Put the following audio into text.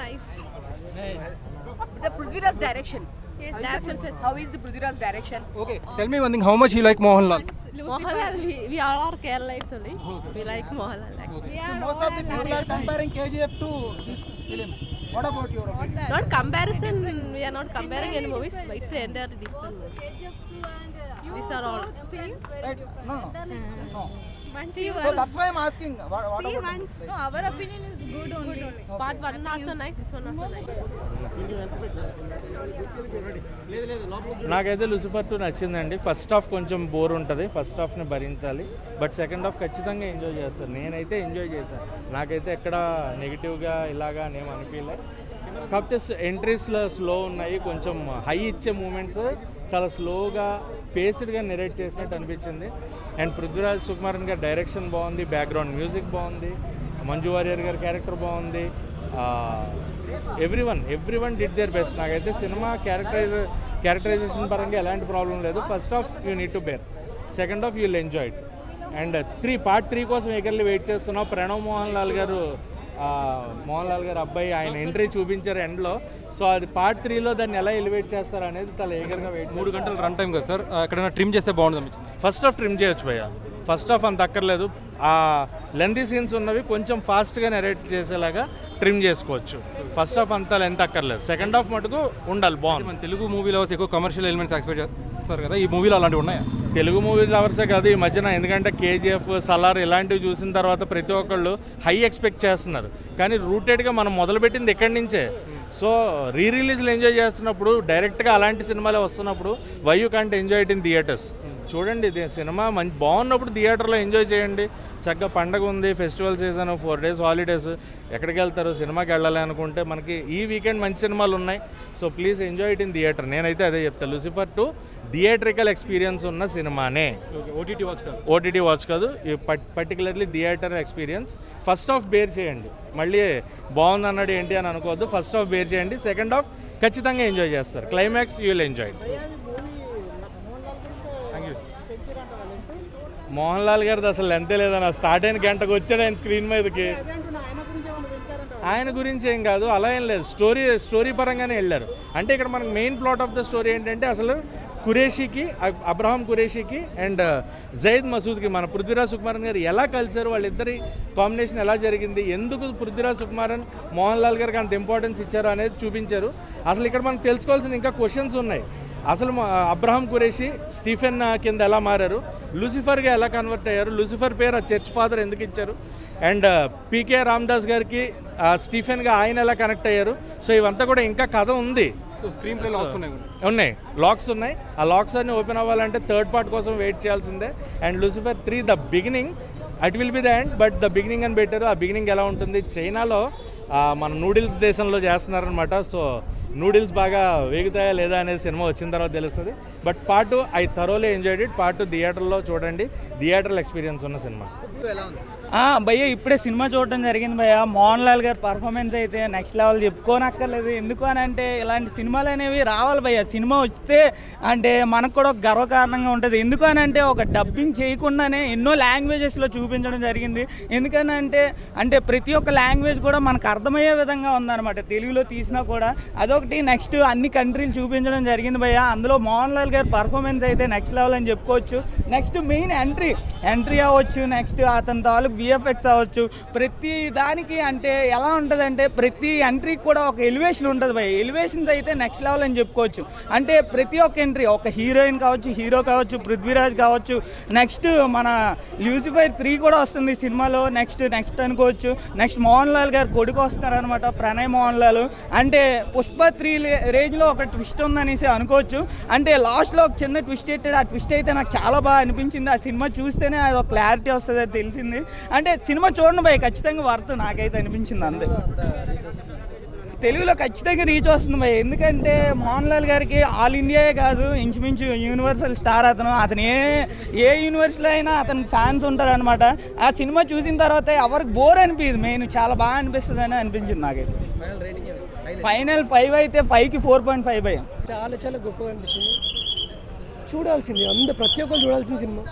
nice. The Prithviraj direction. Yes, How is direction the- is- How is the Prithviraj direction? Okay, tell me one thing. How much you like Mohanlal? Mohanlal, we all are Keralites only. We like Mohanlal. Okay. So most of the people are comparing KGF to this film. What about your opinion? Not comparison. We are not comparing any movies. But it's entirely different. These are all. Right? No. See So that's why I'm asking. What about once. No, our opinion is good only. Part 1 also nice. This one also nice. నాకైతే Lucifer 2 నచ్చిందండి. First half కొంచెం bore ఉంటుంది, first హాఫ్ని భరించాలి. But second half ఖచ్చితంగా enjoy చేస్తాను. నేనైతే enjoy చేశాను. నాకైతే ఎక్కడ నెగిటివ్గా ఇలాగా నేమ్ అనిపించలే. కాకపోతే ఎంట్రీస్లో స్లో ఉన్నాయి, కొంచెం హై ఇచ్చే మూమెంట్స్ చాలా స్లోగా పేస్డ్గా నెరేట్ చేసినట్టు అనిపించింది. అండ్ పృథ్వీరాజ్ సుకుమారన్ గారి డైరెక్షన్ బాగుంది, బ్యాక్గ్రౌండ్ మ్యూజిక్ బాగుంది, మంజు వారియర్ గారి క్యారెక్టర్ బాగుంది. Every one did their best. నాకైతే సినిమా క్యారెక్టరైజేషన్ పరంగా ఎలాంటి ప్రాబ్లం లేదు. First half you need to bear, second half you will enjoy it. And part 3 కోసం ఎగర్లీ వెయిట్ చేస్తున్నాం. ప్రణవ్ మోహన్ లాల్ గారు అబ్బాయి ఆయన ఎంట్రీ చూపించారు ఎండ్లో. సో అది పార్ట్ 3లో దాన్ని ఎలా ఎలివేట్ చేస్తారు అనేది చాలా ఏగర్గా వెయిట్. 3 గంటలు రన్ టైం కదా సార్, ఎక్కడైనా ట్రిమ్ చేస్తే బాగుంటుంది అనిపించింది. ఫస్ట్ హాఫ్ ట్రిమ్ చేయొచ్చు భయ్య. ఫస్ట్ హాఫ్ అంత అక్కర్లేదు. ఆ లెంతీ సీన్స్ ఉన్నవి కొంచెం ఫాస్ట్గా నెరేట్ చేసేలాగా ట్రిమ్ చేసుకోవచ్చు. ఫస్ట్ హాఫ్ అంతా లెంత్ అక్కర్లేదు, సెకండ్ హాఫ్ మటుకు ఉండాలి. బాగుంది. మన తెలుగు మూవీలో ఎక్కువ కమర్షియల్ ఎలిమెంట్స్ ఎక్స్పెక్ట్ చేస్తారు కదా, ఈ మూవీలో అలాంటివి ఉన్నాయా? తెలుగు మూవీ లవర్సే కాదు ఈ మధ్యన, ఎందుకంటే కేజీఎఫ్, సలార్ ఇలాంటివి చూసిన తర్వాత ప్రతి ఒక్కళ్ళు హై ఎక్స్పెక్ట్ చేస్తున్నారు. కానీ రూటెడ్గా మనం మొదలుపెట్టింది ఎక్కడి నుంచే. సో రిలీజ్లు ఎంజాయ్ చేస్తున్నప్పుడు డైరెక్ట్గా అలాంటి సినిమాలే వస్తున్నప్పుడు why you can't enjoy it in theatres. చూడండి, ఇది సినిమా మంచి బాగున్నప్పుడు థియేటర్లో ఎంజాయ్ చేయండి. చక్కగా పండగ ఉంది, ఫెస్టివల్ సీజన్, 4 days హాలిడేస్, ఎక్కడికి వెళ్తారు? సినిమాకి వెళ్ళాలి అనుకుంటే మనకి ఈ వీకెండ్ మంచి సినిమాలు ఉన్నాయి. So please enjoy it in theatre. నేనైతే అదే చెప్తాను. లూసిఫర్ 2 థియేట్రికల్ ఎక్స్పీరియన్స్ ఉన్న సినిమానే, ఓటీటీ వాచ్ కాదు. Particularly theatre experience. First half bear చేయండి, మళ్ళీ బాగుంది అన్నాడు ఏంటి అని అనుకోవద్దు. ఫస్ట్ హాఫ్ బేర్ చేయండి, సెకండ్ హాఫ్ ఖచ్చితంగా ఎంజాయ్ చేస్తారు. Climax you will enjoy. Mohan Lal గారిది అసలు ఎంతే లేదన్న. స్టార్ట్ అయిన గంటకు వచ్చాడు ఆయన స్క్రీన్ మీదకి. ఆయన గురించి ఏం కాదు, అలా ఏం లేదు. స్టోరీ పరంగానే వెళ్ళారు. అంటే ఇక్కడ మనకు main plot of the story ఏంటంటే అసలు అబ్రహాం ఖురేషీకి అండ్ జయద్ మసూద్కి మన పృథ్వీరాజ్ సుకుమారన్ గారు ఎలా కలిశారు, వాళ్ళిద్దరి కాంబినేషన్ ఎలా జరిగింది, ఎందుకు పృథ్వీరాజ్ సుకుమారన్ మోహన్ లాల్ గారికి అంత ఇంపార్టెన్స్ ఇచ్చారు అనేది చూపించారు. అసలు ఇక్కడ మనం తెలుసుకోవాల్సిన ఇంకా క్వశ్చన్స్ ఉన్నాయి. అసలు అబ్రహాం ఖురేషీ స్టీఫెన్ కింద ఎలా మారారు, లూసిఫర్గా ఎలా కన్వర్ట్ అయ్యారు, లూసిఫర్ పేరు ఆ చర్చ్ ఫాదర్ ఎందుకు ఇచ్చారు, అండ్ పీకే రామ్దాస్ గారికి స్టీఫెన్గా ఆయన ఎలా కనెక్ట్ అయ్యారు. సో ఇవంతా కూడా ఇంకా కథ ఉంది. స్క్రీన్ ప్లే లాక్స్ ఉన్నాయి, లాక్స్ ఉన్నాయి. ఆ లాక్స్ అన్ని ఓపెన్ అవ్వాలంటే థర్డ్ పార్ట్ కోసం వెయిట్ చేయాల్సిందే. And Lucifer 3 the beginning, at will be the end, but the beginning అని పెట్టారు. ఆ బిగినింగ్ ఎలా ఉంటుంది, చైనాలో మన నూడిల్స్ దేశంలో చేస్తున్నారనమాట. సో నూడిల్స్ బాగా వేగుతాయా లేదా అనేది సినిమా వచ్చిన తర్వాత తెలుస్తుంది. But part 2 I thoroughly enjoyed it. Part 2 థియేటర్లో చూడండి, థియేటర్లో ఎక్స్పీరియన్స్ ఉన్న సినిమా. భయ్య ఇప్పుడే సినిమా చూడటం జరిగింది భయ్య. మోహన్ లాల్ గారి పర్ఫార్మెన్స్ అయితే నెక్స్ట్ లెవెల్, చెప్పుకోనక్కర్లేదు. ఎందుకు అని అంటే ఇలాంటి సినిమాలు అనేవి రావాలి భయ్య. సినిమా వస్తే అంటే మనకు కూడా ఒక గర్వకారణంగా ఉంటుంది. ఎందుకు అని అంటే ఒక డబ్బింగ్ చేయకుండానే ఎన్నో లాంగ్వేజెస్లో చూపించడం జరిగింది. ఎందుకని అంటే ప్రతి ఒక్క లాంగ్వేజ్ కూడా మనకు అర్థమయ్యే విధంగా ఉందన్నమాట. తెలుగులో తీసినా కూడా అదొకటి. నెక్స్ట్ అన్ని కంట్రీలు చూపించడం జరిగింది భయ్య. అందులో మోహన్ లాల్ గారి పర్ఫార్మెన్స్ అయితే నెక్స్ట్ లెవెల్ అని చెప్పుకోవచ్చు. నెక్స్ట్ మెయిన్ ఎంట్రీ అవ్వచ్చు, నెక్స్ట్ అతని తాలూకు విఎఫ్ఎక్స్ అవ్వచ్చు. ప్రతి దానికి అంటే ఎలా ఉంటుందంటే ప్రతి ఎంట్రీకి కూడా ఒక ఎలివేషన్ ఉంటుంది భయ్. ఎలివేషన్స్ అయితే నెక్స్ట్ లెవెల్ అని చెప్పుకోవచ్చు. అంటే ప్రతి ఒక్క ఎంట్రీ, ఒక హీరోయిన్ కావచ్చు, హీరో కావచ్చు, పృథ్వీరాజ్ కావచ్చు, నెక్స్ట్ మన లూసిఫర్ 3 కూడా వస్తుంది సినిమాలో. నెక్స్ట్ అనుకోవచ్చు. నెక్స్ట్ మోహన్ లాల్ గారు కొడుకు వస్తున్నారనమాట, ప్రణయ్ మోహన్ లాల్. అంటే పుష్ప 3 రేంజ్లో ఒక ట్విస్ట్ ఉందనేసి అనుకోవచ్చు. అంటే లాస్ట్లో ఒక చిన్న ట్విస్ట్ పెట్టాడు. ఆ ట్విస్ట్ అయితే నాకు చాలా బాగా అనిపించింది. ఆ సినిమా చూస్తేనే అది ఒక క్లారిటీ వస్తుంది, అది తెలిసింది. అంటే సినిమా చూడండి భయ్, ఖచ్చితంగా వర్త్ నాకైతే అనిపించింది. అంతే తెలుగులో ఖచ్చితంగా రీచ్ వస్తుంది భయ్. ఎందుకంటే మోహన్ లాల్ గారికి ఆల్ ఇండియాయే కాదు, ఇంచుమించు యూనివర్సల్ స్టార్ అతను ఏ యూనివర్సిటీలో అయినా అతను ఫ్యాన్స్ ఉంటారనమాట. ఆ సినిమా చూసిన తర్వాత ఎవరికి బోర్ అనిపించదు, మెయిన్ చాలా బాగా అనిపిస్తుంది అని అనిపించింది నాకైతే. ఫైనల్ 5 అయితే 5కి 4.5 భయ్. చాలా గొప్పగా అనిపించింది. చూడాల్సింది ప్రతి ఒక్కరు చూడాల్సిన సినిమా.